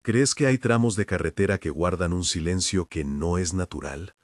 ¿Crees que hay tramos de carretera que guardan un silencio que no es natural?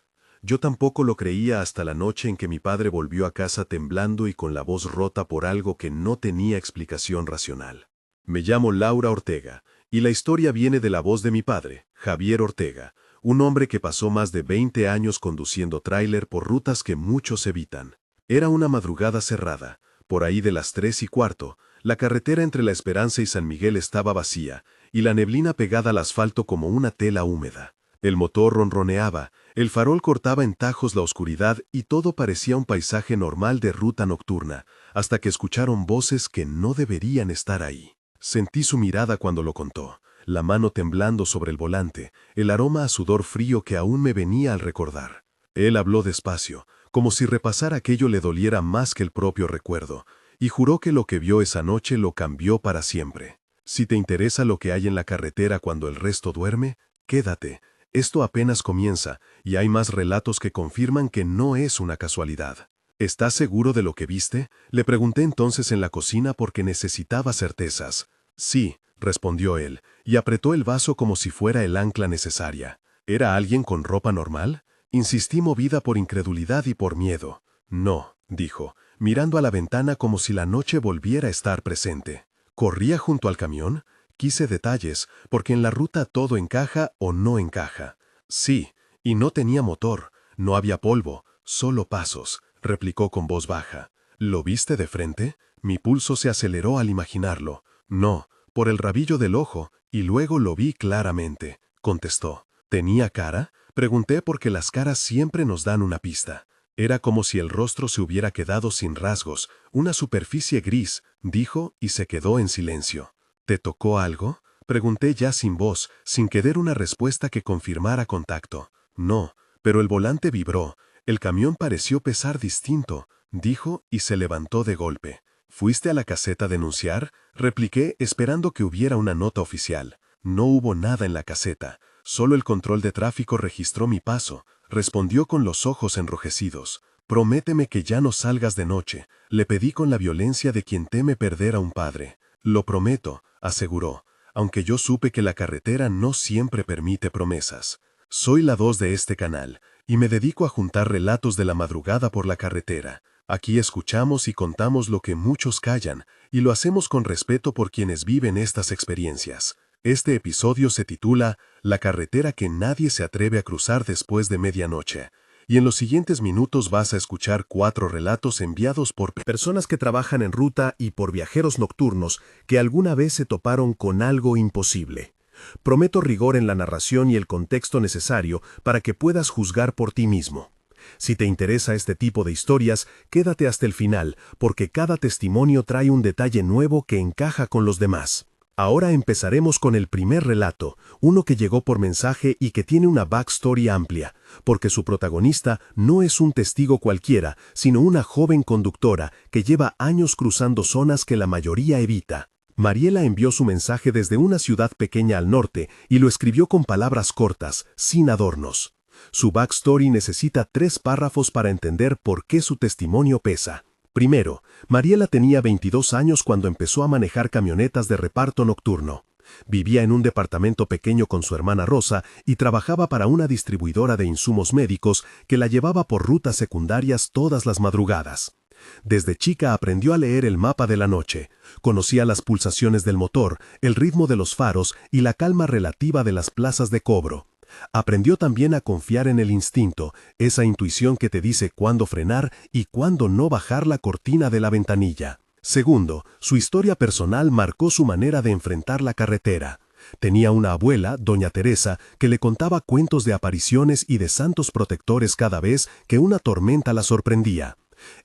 Yo tampoco lo creía hasta la noche en que mi padre volvió a casa temblando y con la voz rota por algo que no tenía explicación racional. Me llamo Laura Ortega, y la historia viene de la voz de mi padre, Javier Ortega, un hombre que pasó más de 20 años conduciendo tráiler por rutas que muchos evitan. Era una madrugada cerrada, por ahí de las 3:15, la carretera entre La Esperanza y San Miguel estaba vacía, y la neblina pegada al asfalto como una tela húmeda. El motor ronroneaba, el farol cortaba en tajos la oscuridad y todo parecía un paisaje normal de ruta nocturna, hasta que escucharon voces que no deberían estar ahí. Sentí su mirada cuando lo contó, la mano temblando sobre el volante, el aroma a sudor frío que aún me venía al recordar. Él habló despacio, como si repasar aquello le doliera más que el propio recuerdo, y juró que lo que vio esa noche lo cambió para siempre. Si te interesa lo que hay en la carretera cuando el resto duerme, quédate. Esto apenas comienza, y hay más relatos que confirman que no es una casualidad. ¿Estás seguro de lo que viste? Le pregunté entonces en la cocina porque necesitaba certezas. Sí, respondió él, y apretó el vaso como si fuera el ancla necesaria. ¿Era alguien con ropa normal? Insistí movida por incredulidad y por miedo. No, dijo, mirando a la ventana como si la noche volviera a estar presente. ¿Corría junto al camión? Quise detalles, porque en la ruta todo encaja o no encaja. Sí, y no tenía motor, no había polvo, solo pasos, replicó con voz baja. ¿Lo viste de frente? Mi pulso se aceleró al imaginarlo. No, por el rabillo del ojo, y luego lo vi claramente, contestó. ¿Tenía cara? Pregunté porque las caras siempre nos dan una pista. Era como si el rostro se hubiera quedado sin rasgos, una superficie gris, dijo y se quedó en silencio. ¿Te tocó algo? Pregunté ya sin voz, sin querer una respuesta que confirmara contacto. No, pero el volante vibró, el camión pareció pesar distinto, dijo y se levantó de golpe. ¿Fuiste a la caseta a denunciar? Repliqué esperando que hubiera una nota oficial. No hubo nada en la caseta, solo el control de tráfico registró mi paso, respondió con los ojos enrojecidos. Prométeme que ya no salgas de noche, le pedí con la violencia de quien teme perder a un padre. Lo prometo, aseguró, aunque yo supe que la carretera no siempre permite promesas. Soy la 2 de este canal, y me dedico a juntar relatos de la madrugada por la carretera. Aquí escuchamos y contamos lo que muchos callan, y lo hacemos con respeto por quienes viven estas experiencias. Este episodio se titula La carretera que nadie se atreve a cruzar después de medianoche. Y en los siguientes minutos vas a escuchar 4 relatos enviados por personas que trabajan en ruta y por viajeros nocturnos que alguna vez se toparon con algo imposible. Prometo rigor en la narración y el contexto necesario para que puedas juzgar por ti mismo. Si te interesa este tipo de historias, quédate hasta el final, porque cada testimonio trae un detalle nuevo que encaja con los demás. Ahora empezaremos con el primer relato, uno que llegó por mensaje y que tiene una backstory amplia, porque su protagonista no es un testigo cualquiera, sino una joven conductora que lleva años cruzando zonas que la mayoría evita. Mariela envió su mensaje desde una ciudad pequeña al norte y lo escribió con palabras cortas, sin adornos. Su backstory necesita 3 párrafos para entender por qué su testimonio pesa. Primero, Mariela tenía 22 años cuando empezó a manejar camionetas de reparto nocturno. Vivía en un departamento pequeño con su hermana Rosa y trabajaba para una distribuidora de insumos médicos que la llevaba por rutas secundarias todas las madrugadas. Desde chica aprendió a leer el mapa de la noche, conocía las pulsaciones del motor, el ritmo de los faros y la calma relativa de las plazas de cobro. Aprendió también a confiar en el instinto, esa intuición que te dice cuándo frenar y cuándo no bajar la cortina de la ventanilla. Segundo, su historia personal marcó su manera de enfrentar la carretera. Tenía una abuela, doña Teresa, que le contaba cuentos de apariciones y de santos protectores cada vez que una tormenta la sorprendía.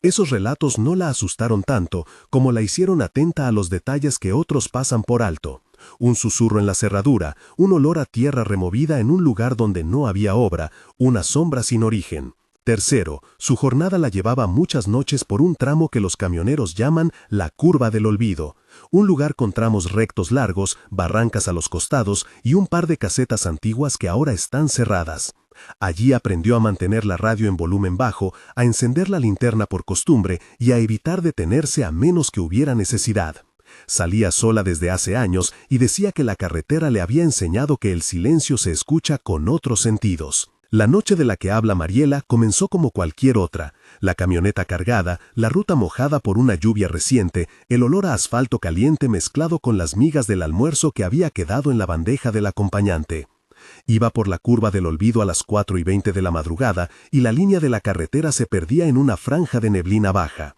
Esos relatos no la asustaron tanto como la hicieron atenta a los detalles que otros pasan por alto. Un susurro en la cerradura, un olor a tierra removida en un lugar donde no había obra, una sombra sin origen. Tercero, su jornada la llevaba muchas noches por un tramo que los camioneros llaman la curva del olvido, un lugar con tramos rectos largos, barrancas a los costados y un par de casetas antiguas que ahora están cerradas. Allí aprendió a mantener la radio en volumen bajo, a encender la linterna por costumbre y a evitar detenerse a menos que hubiera necesidad. Salía sola desde hace años y decía que la carretera le había enseñado que el silencio se escucha con otros sentidos. La noche de la que habla Mariela comenzó como cualquier otra. La camioneta cargada, la ruta mojada por una lluvia reciente, el olor a asfalto caliente mezclado con las migas del almuerzo que había quedado en la bandeja del acompañante. Iba por la curva del olvido a las 4:20 de la madrugada y la línea de la carretera se perdía en una franja de neblina baja.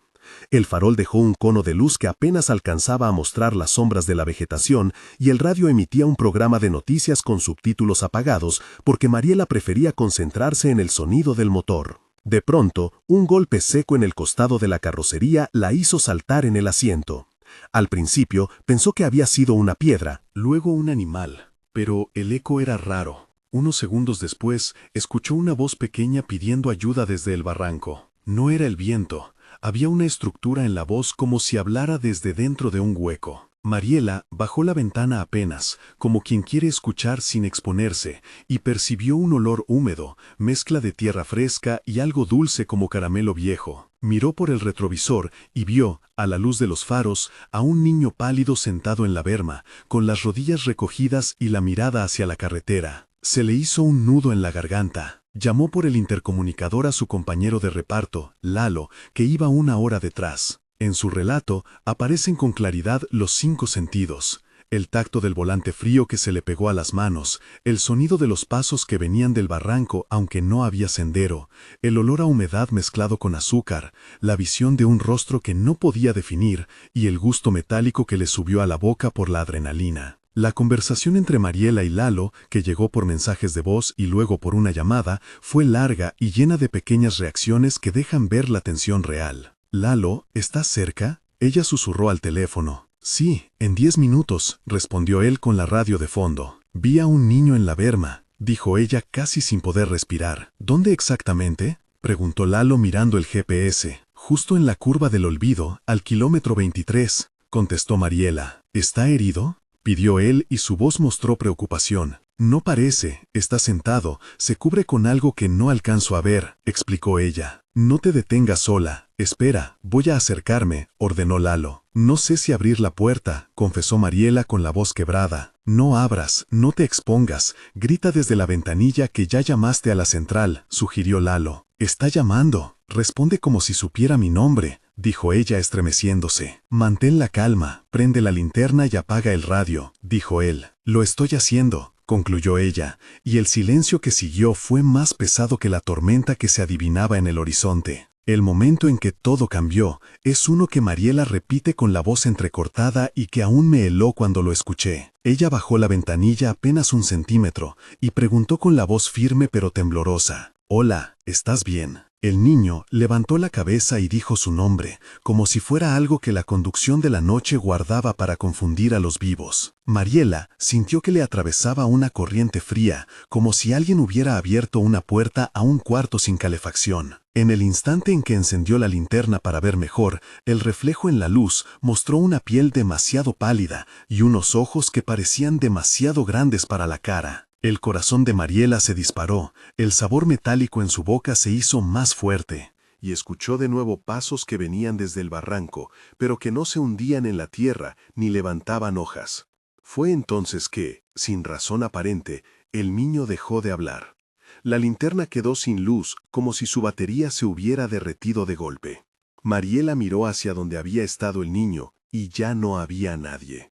El farol dejó un cono de luz que apenas alcanzaba a mostrar las sombras de la vegetación y el radio emitía un programa de noticias con subtítulos apagados porque Mariela prefería concentrarse en el sonido del motor. De pronto, un golpe seco en el costado de la carrocería la hizo saltar en el asiento. Al principio pensó que había sido una piedra, luego un animal, pero el eco era raro. Unos segundos después, escuchó una voz pequeña pidiendo ayuda desde el barranco. No era el viento. Había una estructura en la voz como si hablara desde dentro de un hueco. Mariela bajó la ventana apenas, como quien quiere escuchar sin exponerse, y percibió un olor húmedo, mezcla de tierra fresca y algo dulce como caramelo viejo. Miró por el retrovisor y vio, a la luz de los faros, a un niño pálido sentado en la berma, con las rodillas recogidas y la mirada hacia la carretera. Se le hizo un nudo en la garganta. Llamó por el intercomunicador a su compañero de reparto, Lalo, que iba una hora detrás. En su relato aparecen con claridad los 5 sentidos: el tacto del volante frío que se le pegó a las manos, el sonido de los pasos que venían del barranco aunque no había sendero, el olor a humedad mezclado con azúcar, la visión de un rostro que no podía definir y el gusto metálico que le subió a la boca por la adrenalina. La conversación entre Mariela y Lalo, que llegó por mensajes de voz y luego por una llamada, fue larga y llena de pequeñas reacciones que dejan ver la tensión real. «Lalo, ¿estás cerca?», ella susurró al teléfono. «Sí, en 10 minutos», respondió él con la radio de fondo. «Vi a un niño en la berma», dijo ella casi sin poder respirar. «¿Dónde exactamente?», preguntó Lalo mirando el GPS. «Justo en la curva del olvido, al kilómetro 23», contestó Mariela. «¿Está herido?», pidió él y su voz mostró preocupación. «No parece, está sentado, se cubre con algo que no alcanzo a ver», explicó ella. «No te detengas sola, espera, voy a acercarme», ordenó Lalo. «No sé si abrir la puerta», confesó Mariela con la voz quebrada. «No abras, no te expongas, grita desde la ventanilla que ya llamaste a la central», sugirió Lalo. «Está llamando, responde como si supiera mi nombre», dijo ella estremeciéndose. «Mantén la calma, prende la linterna y apaga el radio», dijo él. «Lo estoy haciendo», concluyó ella, y el silencio que siguió fue más pesado que la tormenta que se adivinaba en el horizonte. El momento en que todo cambió es uno que Mariela repite con la voz entrecortada y que aún me heló cuando lo escuché. Ella bajó la ventanilla apenas 1 centímetro y preguntó con la voz firme pero temblorosa: «Hola, ¿estás bien?». El niño levantó la cabeza y dijo su nombre, como si fuera algo que la conducción de la noche guardaba para confundir a los vivos. Mariela sintió que le atravesaba una corriente fría, como si alguien hubiera abierto una puerta a un cuarto sin calefacción. En el instante en que encendió la linterna para ver mejor, el reflejo en la luz mostró una piel demasiado pálida y unos ojos que parecían demasiado grandes para la cara. El corazón de Mariela se disparó, el sabor metálico en su boca se hizo más fuerte, y escuchó de nuevo pasos que venían desde el barranco, pero que no se hundían en la tierra ni levantaban hojas. Fue entonces que, sin razón aparente, el niño dejó de hablar. La linterna quedó sin luz, como si su batería se hubiera derretido de golpe. Mariela miró hacia donde había estado el niño, y ya no había nadie.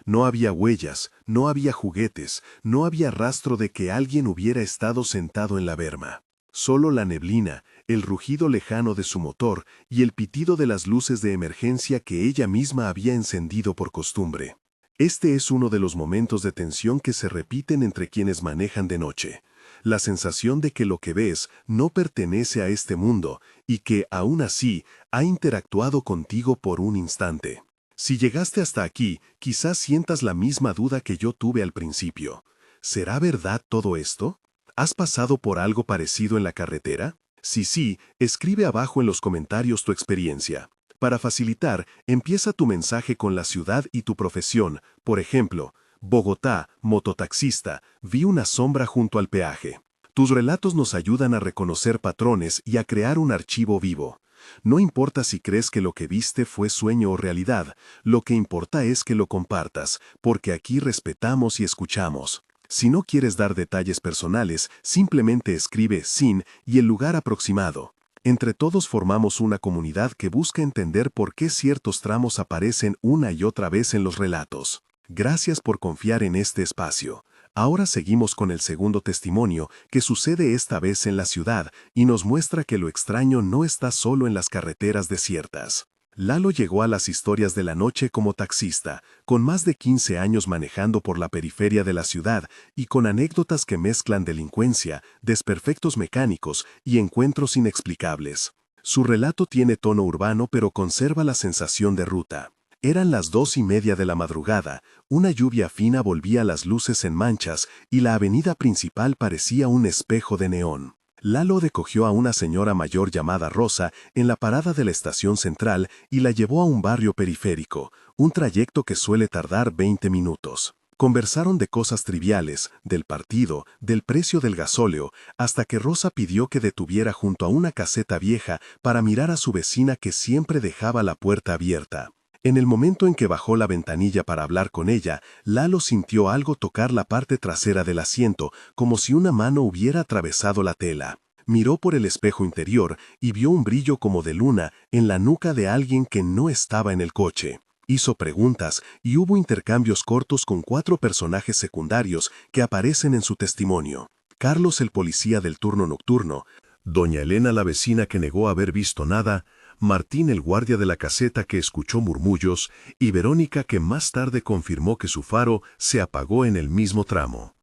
No había huellas, no había juguetes, no había rastro de que alguien hubiera estado sentado en la berma. Solo la neblina, el rugido lejano de su motor y el pitido de las luces de emergencia que ella misma había encendido por costumbre. Este es uno de los momentos de tensión que se repiten entre quienes manejan de noche. La sensación de que lo que ves no pertenece a este mundo y que, aún así, ha interactuado contigo por un instante. Si llegaste hasta aquí, quizás sientas la misma duda que yo tuve al principio. ¿Será verdad todo esto? ¿Has pasado por algo parecido en la carretera? Si sí, escribe abajo en los comentarios tu experiencia. Para facilitar, empieza tu mensaje con la ciudad y tu profesión. Por ejemplo, Bogotá, mototaxista, vi una sombra junto al peaje. Tus relatos nos ayudan a reconocer patrones y a crear un archivo vivo. No importa si crees que lo que viste fue sueño o realidad, lo que importa es que lo compartas, porque aquí respetamos y escuchamos. Si no quieres dar detalles personales, simplemente escribe sin y el lugar aproximado. Entre todos formamos una comunidad que busca entender por qué ciertos tramos aparecen una y otra vez en los relatos. Gracias por confiar en este espacio. Ahora seguimos con el segundo testimonio, que sucede esta vez en la ciudad y nos muestra que lo extraño no está solo en las carreteras desiertas. Lalo llegó a las historias de la noche como taxista, con más de 15 años manejando por la periferia de la ciudad y con anécdotas que mezclan delincuencia, desperfectos mecánicos y encuentros inexplicables. Su relato tiene tono urbano pero conserva la sensación de ruta. Eran las 2:30 de la madrugada, una lluvia fina volvía las luces en manchas y la avenida principal parecía un espejo de neón. Lalo recogió a una señora mayor llamada Rosa en la parada de la estación central y la llevó a un barrio periférico, un trayecto que suele tardar 20 minutos. Conversaron de cosas triviales, del partido, del precio del gasóleo, hasta que Rosa pidió que detuviera junto a una caseta vieja para mirar a su vecina que siempre dejaba la puerta abierta. En el momento en que bajó la ventanilla para hablar con ella, Lalo sintió algo tocar la parte trasera del asiento, como si una mano hubiera atravesado la tela. Miró por el espejo interior y vio un brillo como de luna en la nuca de alguien que no estaba en el coche. Hizo preguntas y hubo intercambios cortos con 4 personajes secundarios que aparecen en su testimonio. Carlos, el policía del turno nocturno, Doña Elena, la vecina que negó haber visto nada, Martín, el guardia de la caseta que escuchó murmullos, y Verónica, que más tarde confirmó que su faro se apagó en el mismo tramo.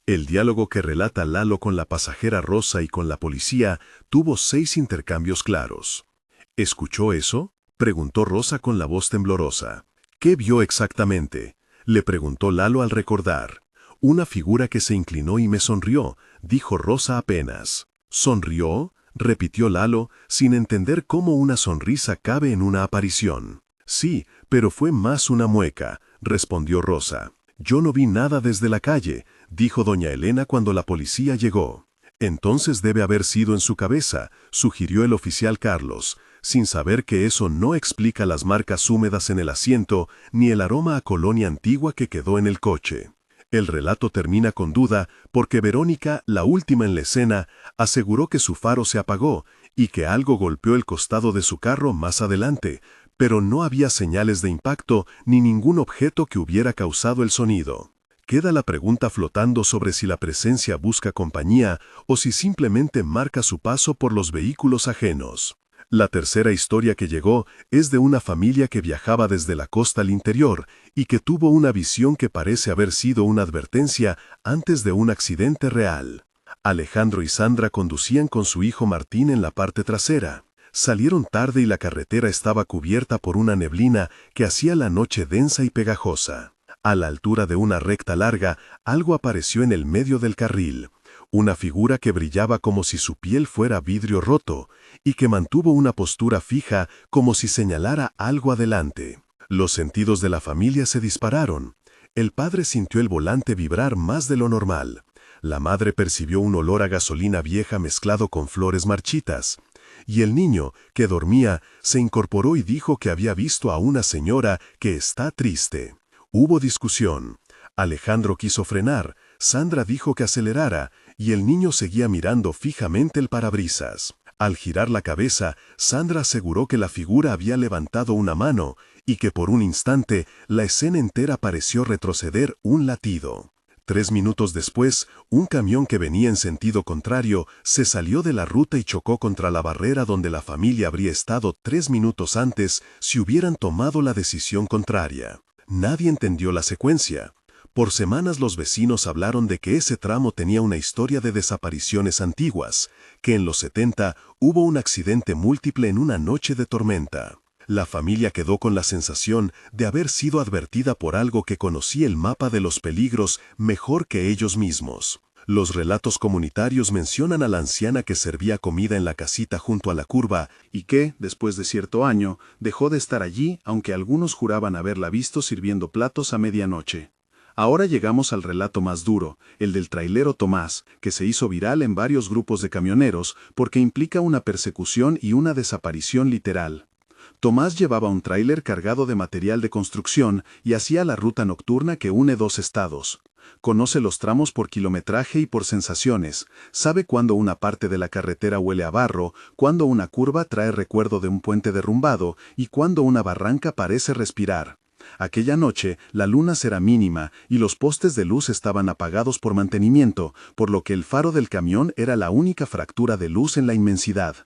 El diálogo que relata Lalo con la pasajera Rosa y con la policía tuvo 6 intercambios claros. ¿Escuchó eso?, preguntó Rosa con la voz temblorosa. ¿Qué vio exactamente?, le preguntó Lalo al recordar. Una figura que se inclinó y me sonrió, dijo Rosa apenas. ¿Sonrió?, repitió Lalo, sin entender cómo una sonrisa cabe en una aparición. Sí, pero fue más una mueca, respondió Rosa. Yo no vi nada desde la calle, dijo doña Elena cuando la policía llegó. Entonces debe haber sido en su cabeza, sugirió el oficial Carlos, sin saber que eso no explica las marcas húmedas en el asiento ni el aroma a colonia antigua que quedó en el coche. El relato termina con duda porque Verónica, la última en la escena, aseguró que su faro se apagó y que algo golpeó el costado de su carro más adelante, pero no había señales de impacto ni ningún objeto que hubiera causado el sonido. Queda la pregunta flotando sobre si la presencia busca compañía o si simplemente marca su paso por los vehículos ajenos. La tercera historia que llegó es de una familia que viajaba desde la costa al interior y que tuvo una visión que parece haber sido una advertencia antes de un accidente real. Alejandro y Sandra conducían con su hijo Martín en la parte trasera. Salieron tarde y la carretera estaba cubierta por una neblina que hacía la noche densa y pegajosa. A la altura de una recta larga, algo apareció en el medio del carril. Una figura que brillaba como si su piel fuera vidrio roto y que mantuvo una postura fija como si señalara algo adelante. Los sentidos de la familia se dispararon. El padre sintió el volante vibrar más de lo normal. La madre percibió un olor a gasolina vieja mezclado con flores marchitas. Y el niño, que dormía, se incorporó y dijo que había visto a una señora que está triste. Hubo discusión. Alejandro quiso frenar, Sandra dijo que acelerara, y el niño seguía mirando fijamente el parabrisas. Al girar la cabeza, Sandra aseguró que la figura había levantado una mano y que por un instante la escena entera pareció retroceder un latido. 3 minutos después, un camión que venía en sentido contrario se salió de la ruta y chocó contra la barrera donde la familia habría estado 3 minutos antes si hubieran tomado la decisión contraria. Nadie entendió la secuencia. Por semanas los vecinos hablaron de que ese tramo tenía una historia de desapariciones antiguas, que en los 70 hubo un accidente múltiple en una noche de tormenta. La familia quedó con la sensación de haber sido advertida por algo que conocía el mapa de los peligros mejor que ellos mismos. Los relatos comunitarios mencionan a la anciana que servía comida en la casita junto a la curva y que, después de cierto año, dejó de estar allí, aunque algunos juraban haberla visto sirviendo platos a medianoche. Ahora llegamos al relato más duro, el del trailero Tomás, que se hizo viral en varios grupos de camioneros porque implica una persecución y una desaparición literal. Tomás llevaba un tráiler cargado de material de construcción y hacía la ruta nocturna que une dos estados. Conoce los tramos por kilometraje y por sensaciones, sabe cuándo una parte de la carretera huele a barro, cuándo una curva trae recuerdo de un puente derrumbado y cuándo una barranca parece respirar. Aquella noche la luna será mínima y los postes de luz estaban apagados por mantenimiento, por lo que el faro del camión era la única fractura de luz en la inmensidad.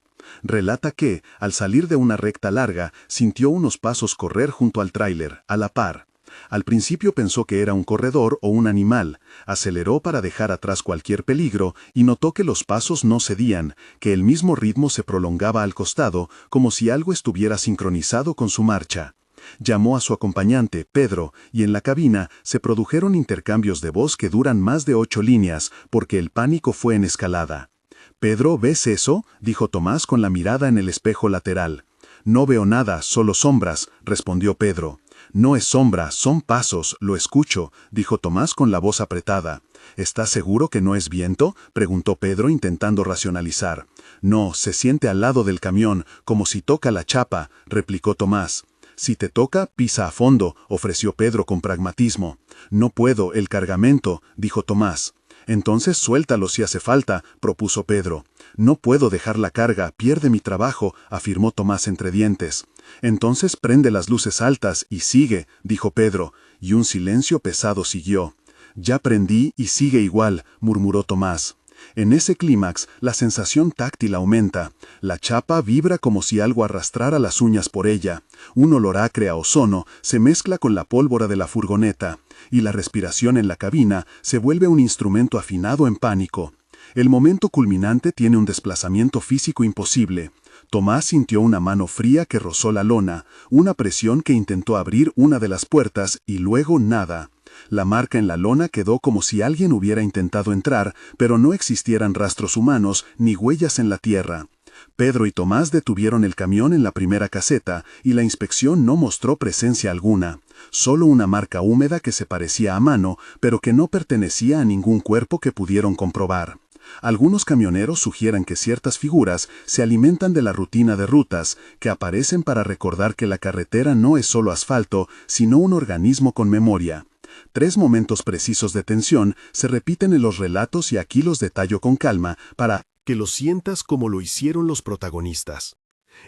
Relata que, al salir de una recta larga, sintió unos pasos correr junto al tráiler, a la par. Al principio pensó que era un corredor o un animal, aceleró para dejar atrás cualquier peligro y notó que los pasos no cedían, que el mismo ritmo se prolongaba al costado, como si algo estuviera sincronizado con su marcha. Llamó a su acompañante, Pedro, y en la cabina se produjeron intercambios de voz que duran más de 8 líneas, porque el pánico fue en escalada. «Pedro, ¿ves eso?», dijo Tomás con la mirada en el espejo lateral. «No veo nada, solo sombras», respondió Pedro. «No es sombra, son pasos, lo escucho», dijo Tomás con la voz apretada. «¿Estás seguro que no es viento?», preguntó Pedro intentando racionalizar. «No, se siente al lado del camión, como si toca la chapa», replicó Tomás. «Si te toca, pisa a fondo», ofreció Pedro con pragmatismo. «No puedo, el cargamento», dijo Tomás. «Entonces suéltalo si hace falta», propuso Pedro. «No puedo dejar la carga, pierde mi trabajo», afirmó Tomás entre dientes. «Entonces prende las luces altas y sigue», dijo Pedro, y un silencio pesado siguió. «Ya prendí y sigue igual», murmuró Tomás. En ese clímax, la sensación táctil aumenta. La chapa vibra como si algo arrastrara las uñas por ella. Un olor acre a ozono se mezcla con la pólvora de la furgoneta, y la respiración en la cabina se vuelve un instrumento afinado en pánico. El momento culminante tiene un desplazamiento físico imposible. Tomás sintió una mano fría que rozó la lona, una presión que intentó abrir una de las puertas y luego nada. La marca en la lona quedó como si alguien hubiera intentado entrar, pero no existieran rastros humanos ni huellas en la tierra. Pedro y Tomás detuvieron el camión en la primera caseta y la inspección no mostró presencia alguna. Solo una marca húmeda que se parecía a mano, pero que no pertenecía a ningún cuerpo que pudieron comprobar. Algunos camioneros sugieren que ciertas figuras se alimentan de la rutina de rutas, que aparecen para recordar que la carretera no es solo asfalto, sino un organismo con memoria. 3 momentos precisos de tensión se repiten en los relatos y aquí los detallo con calma para que lo sientas como lo hicieron los protagonistas.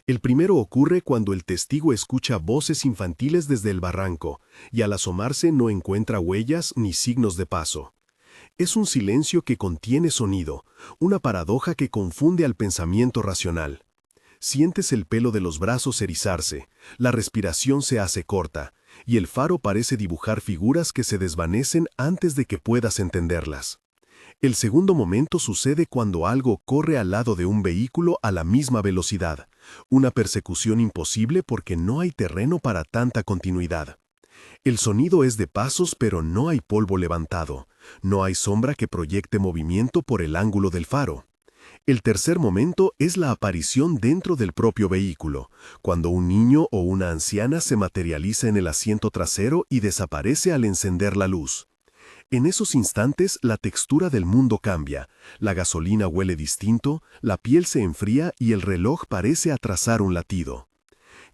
El primero ocurre cuando el testigo escucha voces infantiles desde el barranco y al asomarse no encuentra huellas ni signos de paso. Es un silencio que contiene sonido, una paradoja que confunde al pensamiento racional. Sientes el pelo de los brazos erizarse, la respiración se hace corta, y el faro parece dibujar figuras que se desvanecen antes de que puedas entenderlas. El segundo momento sucede cuando algo corre al lado de un vehículo a la misma velocidad, una persecución imposible porque no hay terreno para tanta continuidad. El sonido es de pasos pero no hay polvo levantado, no hay sombra que proyecte movimiento por el ángulo del faro. El tercer momento es la aparición dentro del propio vehículo, cuando un niño o una anciana se materializa en el asiento trasero y desaparece al encender la luz. En esos instantes la textura del mundo cambia, la gasolina huele distinto, la piel se enfría y el reloj parece atrasar un latido.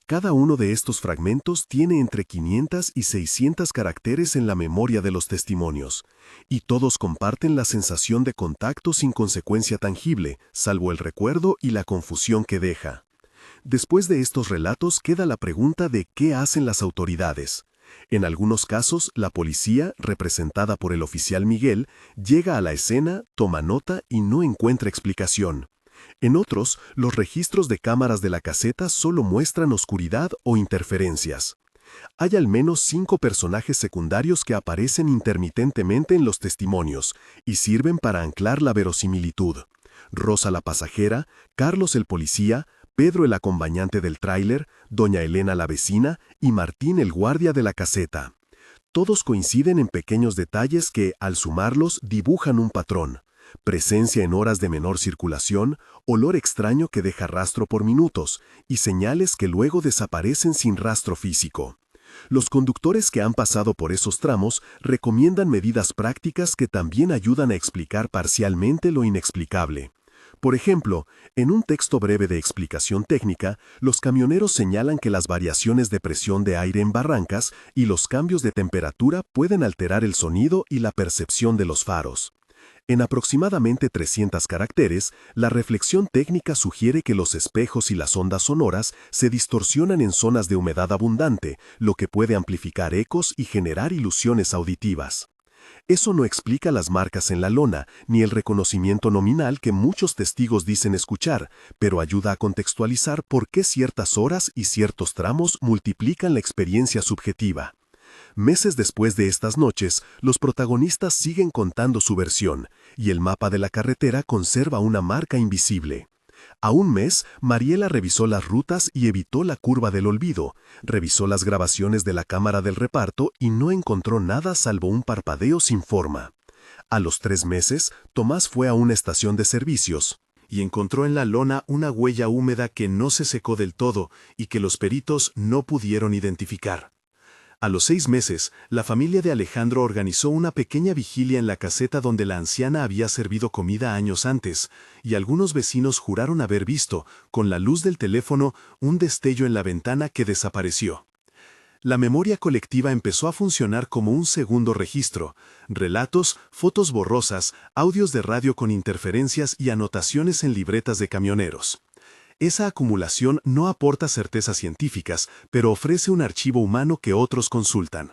Cada uno de estos fragmentos tiene entre 500 y 600 caracteres en la memoria de los testimonios, y todos comparten la sensación de contacto sin consecuencia tangible, salvo el recuerdo y la confusión que deja. Después de estos relatos queda la pregunta de qué hacen las autoridades. En algunos casos, la policía, representada por el oficial Miguel, llega a la escena, toma nota y no encuentra explicación. En otros, los registros de cámaras de la caseta solo muestran oscuridad o interferencias. Hay al menos 5 personajes secundarios que aparecen intermitentemente en los testimonios y sirven para anclar la verosimilitud. Rosa la pasajera, Carlos el policía, Pedro el acompañante del tráiler, doña Elena la vecina y Martín el guardia de la caseta. Todos coinciden en pequeños detalles que, al sumarlos, dibujan un patrón. Presencia en horas de menor circulación, olor extraño que deja rastro por minutos y señales que luego desaparecen sin rastro físico. Los conductores que han pasado por esos tramos recomiendan medidas prácticas que también ayudan a explicar parcialmente lo inexplicable. Por ejemplo, en un texto breve de explicación técnica, los camioneros señalan que las variaciones de presión de aire en barrancas y los cambios de temperatura pueden alterar el sonido y la percepción de los faros. En aproximadamente 300 caracteres, la reflexión técnica sugiere que los espejos y las ondas sonoras se distorsionan en zonas de humedad abundante, lo que puede amplificar ecos y generar ilusiones auditivas. Eso no explica las marcas en la lona, ni el reconocimiento nominal que muchos testigos dicen escuchar, pero ayuda a contextualizar por qué ciertas horas y ciertos tramos multiplican la experiencia subjetiva. Meses después de estas noches, los protagonistas siguen contando su versión, y el mapa de la carretera conserva una marca invisible. A un mes, Mariela revisó las rutas y evitó la curva del olvido, revisó las grabaciones de la cámara del reparto y no encontró nada salvo un parpadeo sin forma. A los 3 meses, Tomás fue a una estación de servicios y encontró en la lona una huella húmeda que no se secó del todo y que los peritos no pudieron identificar. A los 6 meses, la familia de Alejandro organizó una pequeña vigilia en la caseta donde la anciana había servido comida años antes, y algunos vecinos juraron haber visto, con la luz del teléfono, un destello en la ventana que desapareció. La memoria colectiva empezó a funcionar como un segundo registro: relatos, fotos borrosas, audios de radio con interferencias y anotaciones en libretas de camioneros. Esa acumulación no aporta certezas científicas, pero ofrece un archivo humano que otros consultan.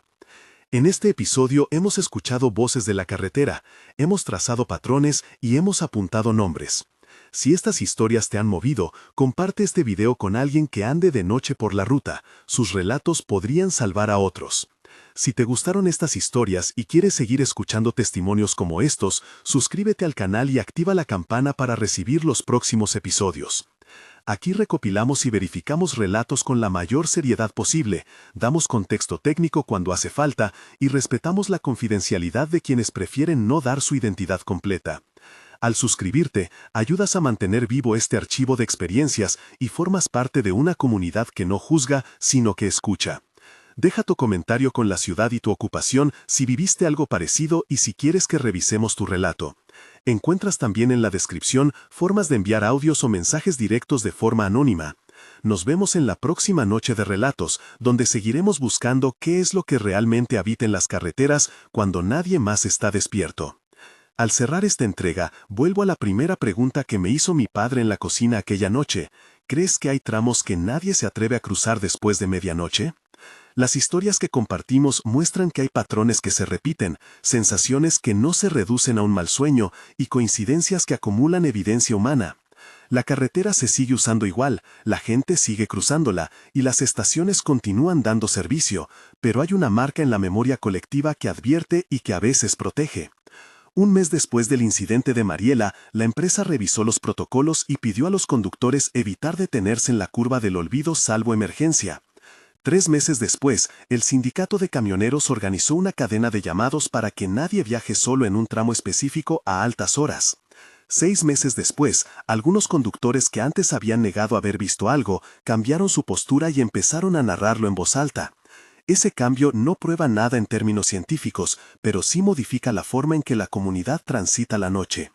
En este episodio hemos escuchado voces de la carretera, hemos trazado patrones y hemos apuntado nombres. Si estas historias te han movido, comparte este video con alguien que ande de noche por la ruta. Sus relatos podrían salvar a otros. Si te gustaron estas historias y quieres seguir escuchando testimonios como estos, suscríbete al canal y activa la campana para recibir los próximos episodios. Aquí recopilamos y verificamos relatos con la mayor seriedad posible, damos contexto técnico cuando hace falta y respetamos la confidencialidad de quienes prefieren no dar su identidad completa. Al suscribirte, ayudas a mantener vivo este archivo de experiencias y formas parte de una comunidad que no juzga, sino que escucha. Deja tu comentario con la ciudad y tu ocupación si viviste algo parecido y si quieres que revisemos tu relato. Encuentras también en la descripción formas de enviar audios o mensajes directos de forma anónima. Nos vemos en la próxima noche de relatos, donde seguiremos buscando qué es lo que realmente habita en las carreteras cuando nadie más está despierto. Al cerrar esta entrega, vuelvo a la primera pregunta que me hizo mi padre en la cocina aquella noche. ¿Crees que hay tramos que nadie se atreve a cruzar después de medianoche? Las historias que compartimos muestran que hay patrones que se repiten, sensaciones que no se reducen a un mal sueño y coincidencias que acumulan evidencia humana. La carretera se sigue usando igual, la gente sigue cruzándola y las estaciones continúan dando servicio, pero hay una marca en la memoria colectiva que advierte y que a veces protege. Un mes después del incidente de Mariela, la empresa revisó los protocolos y pidió a los conductores evitar detenerse en la curva del olvido salvo emergencia. 3 meses después, el sindicato de camioneros organizó una cadena de llamados para que nadie viaje solo en un tramo específico a altas horas. 6 meses después, algunos conductores que antes habían negado haber visto algo, cambiaron su postura y empezaron a narrarlo en voz alta. Ese cambio no prueba nada en términos científicos, pero sí modifica la forma en que la comunidad transita la noche.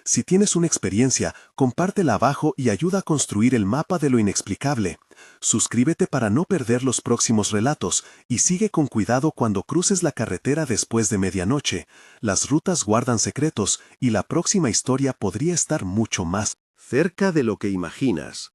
Si tienes una experiencia, compártela abajo y ayuda a construir el mapa de lo inexplicable. Suscríbete para no perder los próximos relatos y sigue con cuidado cuando cruces la carretera después de medianoche. Las rutas guardan secretos y la próxima historia podría estar mucho más cerca de lo que imaginas.